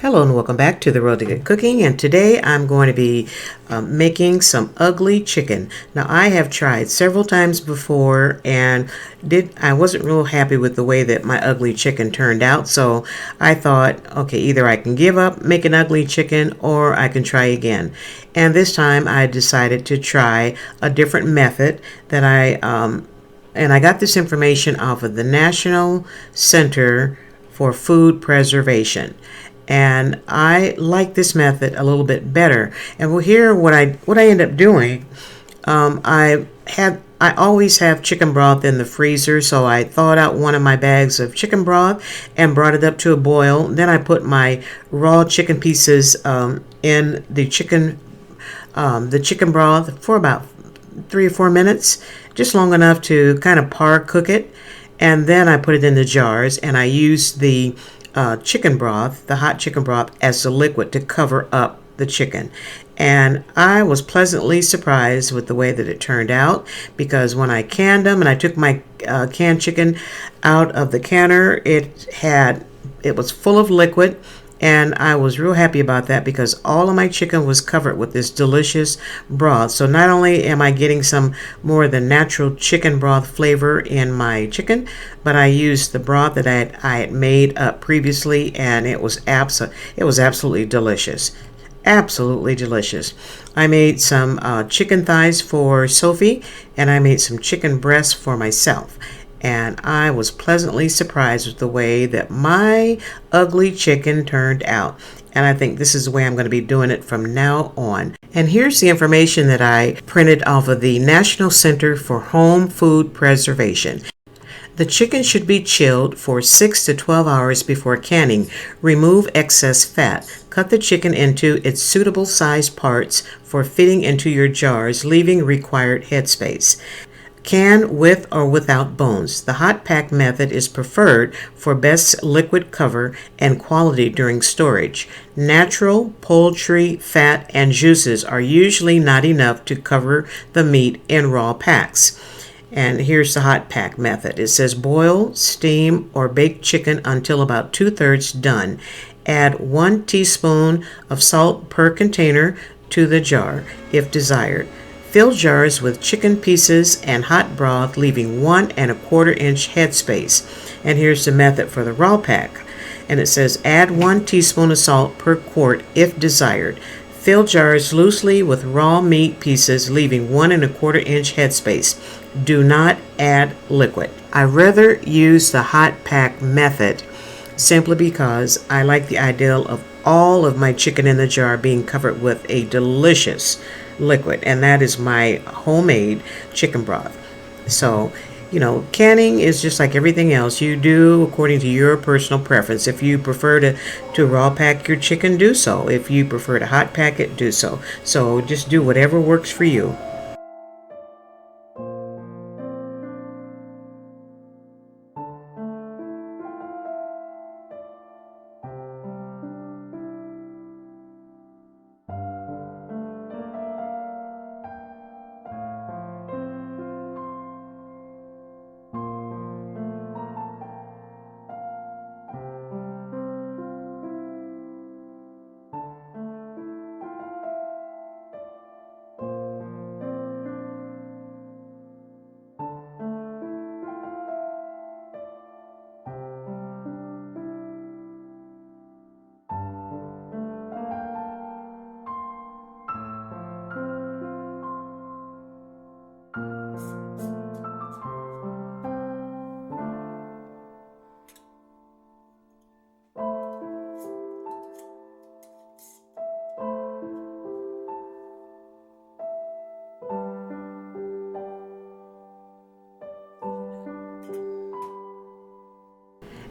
Hello and welcome back to the Roed to Good Cooking, and today I'm going to be making some ugly chicken. Now I have tried several times before and I wasn't real happy with the way that my ugly chicken turned out, so I thought, okay, either I can give up, make an ugly chicken, or I can try again. And this time I decided to try a different method that I got this information off of the National Center for Food Preservation. And I like this method a little bit better. And we'll hear what I end up doing. I always have chicken broth in the freezer, so I thawed out one of my bags of chicken broth and brought it up to a boil. Then I put my raw chicken pieces in the chicken broth for about 3 or 4 minutes, just long enough to kind of cook it. And then I put it in the jars, and I use the chicken broth, the hot chicken broth, as the liquid to cover up the chicken. And I was pleasantly surprised with the way that it turned out, because when I canned them and I took my canned chicken out of the canner, it was full of liquid. And I was real happy about that because all of my chicken was covered with this delicious broth. So not only am I getting some more of the natural chicken broth flavor in my chicken, but I used the broth that I had made up previously, and it was absolutely delicious. Absolutely delicious. I made some chicken thighs for Sophie, and I made some chicken breasts for myself. And I was pleasantly surprised with the way that my ugly chicken turned out. And I think this is the way I'm going to be doing it from now on. And here's the information that I printed off of the National Center for Home Food Preservation. The chicken should be chilled for 6 to 12 hours before canning. Remove excess fat. Cut the chicken into its suitable sized parts for fitting into your jars, leaving required headspace. Can with or without bones. The hot pack method is preferred for best liquid cover and quality during storage. Natural poultry fat and juices are usually not enough to cover the meat in raw packs. And here's the hot pack method. It says boil, steam, or bake chicken until about 2/3 done. Add 1 teaspoon of salt per container to the jar if desired. Fill jars with chicken pieces and hot broth, leaving 1 1/4 inch headspace. And here's the method for the raw pack. And it says add 1 teaspoon of salt per quart if desired. Fill jars loosely with raw meat pieces, leaving 1 1/4 inch headspace. Do not add liquid. I rather use the hot pack method simply because I like the idea of all of my chicken in the jar being covered with a delicious liquid, and that is my homemade chicken broth. So, canning is just like everything else. You do according to your personal preference. If you prefer to raw pack your chicken, do so. If you prefer to hot pack it, do so. So just do whatever works for you.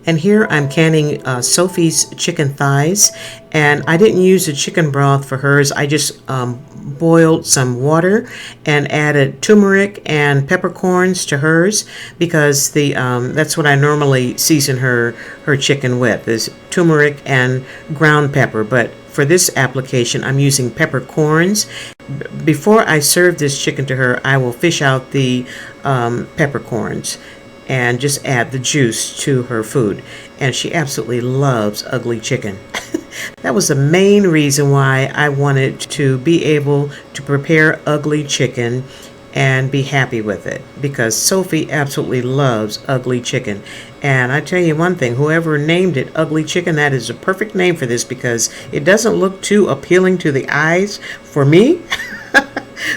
And here I'm canning Sophie's chicken thighs, and I didn't use the chicken broth for hers. I just boiled some water and added turmeric and peppercorns to hers, because that's what I normally season her chicken with, is turmeric and ground pepper. But for this application, I'm using peppercorns. Before I serve this chicken to her, I will fish out the peppercorns and just add the juice to her food. And she absolutely loves ugly chicken. That That was the main reason why I wanted to be able to prepare ugly chicken and be happy with it, because Sophie absolutely loves ugly chicken. And I tell you one thing, whoever named it ugly chicken, that is a perfect name for this, because it doesn't look too appealing to the eyes for me.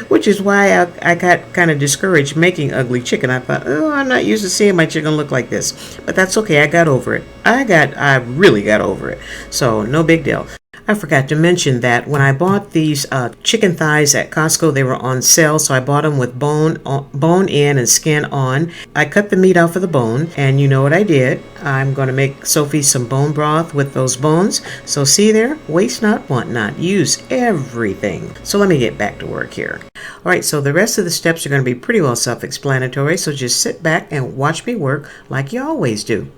Which is why I got kind of discouraged making ugly chicken. I thought, oh, I'm not used to seeing my chicken look like this. But that's okay. I got over it. I really got over it. So no big deal. I forgot to mention that when I bought these chicken thighs at Costco, they were on sale, so I bought them with bone in and skin on. I cut the meat off of the bone, and you know what I did. I'm going to make Sophie some bone broth with those bones. So see there, waste not, want not, use everything. So let me get back to work here. All right, so the rest of the steps are going to be pretty well self-explanatory, so just sit back and watch me work like you always do.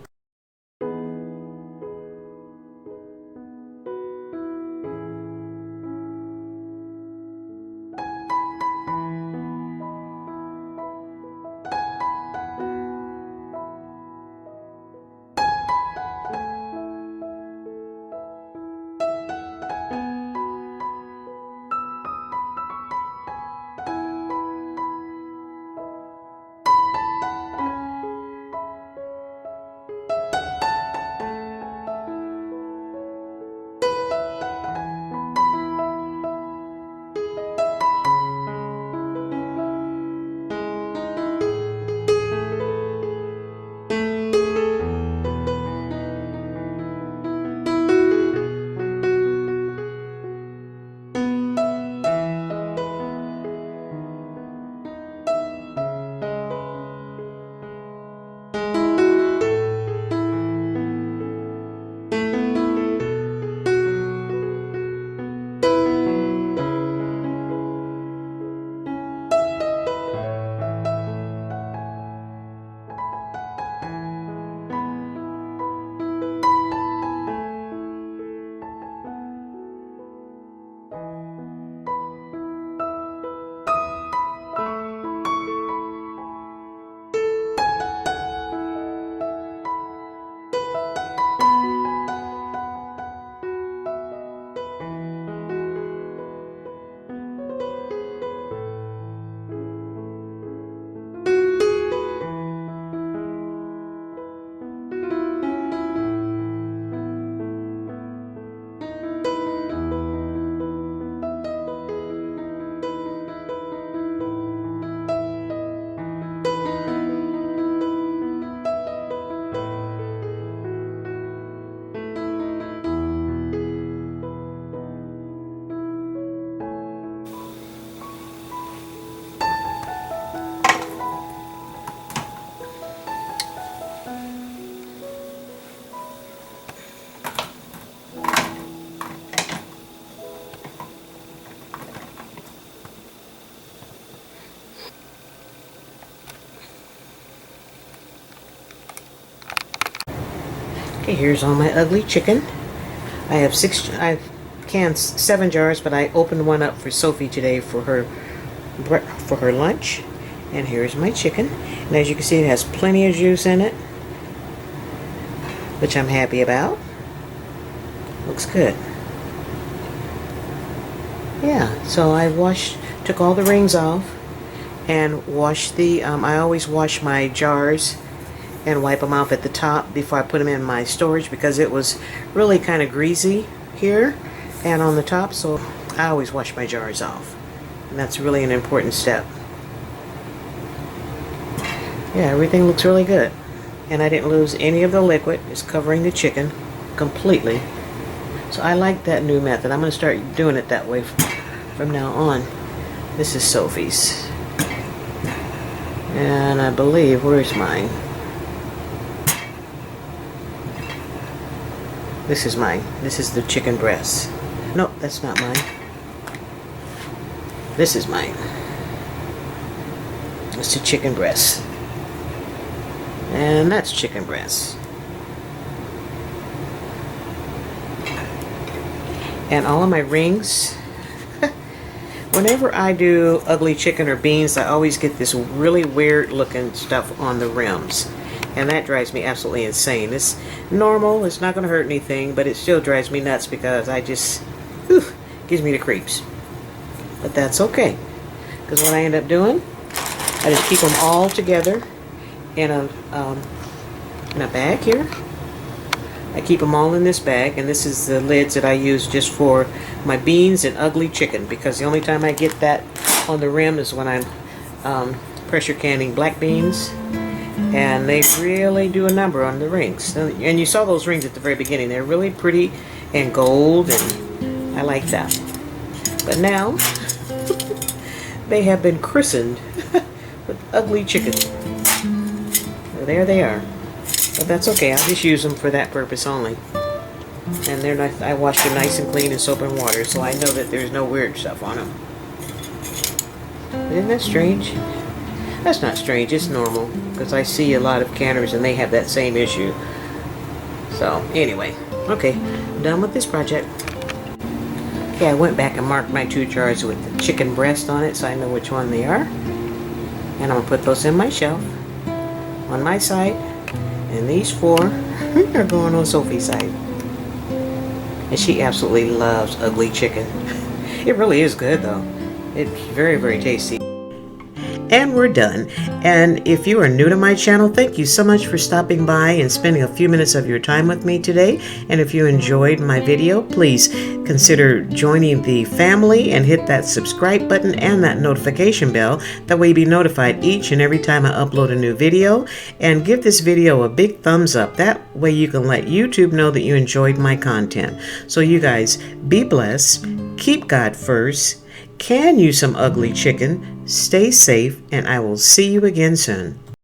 Okay, here's all my ugly chicken. I've canned 7 jars, but I opened one up for Sophie today for her lunch. And here's my chicken. And as you can see, it has plenty of juice in it, which I'm happy about. Looks good. Yeah, so I took all the rings off and washed I always wash my jars and wipe them off at the top before I put them in my storage, because it was really kind of greasy here and on the top, so I always wash my jars off, and that's really an important step. Yeah, everything looks really good, and I didn't lose any of the liquid. It's covering the chicken completely, so I like that new method. I'm going to start doing it that way from now on. This is Sophie's, and I believe, where's mine? This is mine. This is the chicken breast. Nope, that's not mine. This is mine. It's the chicken breast. And that's chicken breast. And all of my rings, whenever I do ugly chicken or beans, I always get this really weird looking stuff on the rims. And that drives me absolutely insane. It's normal, it's not going to hurt anything, but it still drives me nuts because I just, gives me the creeps. But that's okay, because what I end up doing, I just keep them all together in a bag here. I keep them all in this bag, and this is the lids that I use just for my beans and ugly chicken, because the only time I get that on the rim is when I'm pressure canning black beans. And they really do a number on the rings. And you saw those rings at the very beginning. They're really pretty and gold, and I like that. But now, they have been christened with ugly chicken. So there they are. But that's okay. I'll just use them for that purpose only. And they're nice. I wash them nice and clean in soap and water, so I know that there's no weird stuff on them. But isn't that strange? That's not strange, it's normal, because I see a lot of canners and they have that same issue. So, anyway, okay, I'm done with this project. Okay, I went back and marked my 2 jars with the chicken breast on it so I know which one they are. And I'm going to put those in my shelf, on my side, and these 4 are going on Sophie's side. And she absolutely loves ugly chicken. It really is good though. It's very, very tasty. And we're done. And if you are new to my channel, thank you so much for stopping by and spending a few minutes of your time with me today. And if you enjoyed my video, please consider joining the family and hit that subscribe button and that notification bell. That way you'll be notified each and every time I upload a new video. And give this video a big thumbs up. That way you can let YouTube know that you enjoyed my content. So you guys, be blessed, keep God first, can you some ugly chicken, stay safe, and I will see you again soon.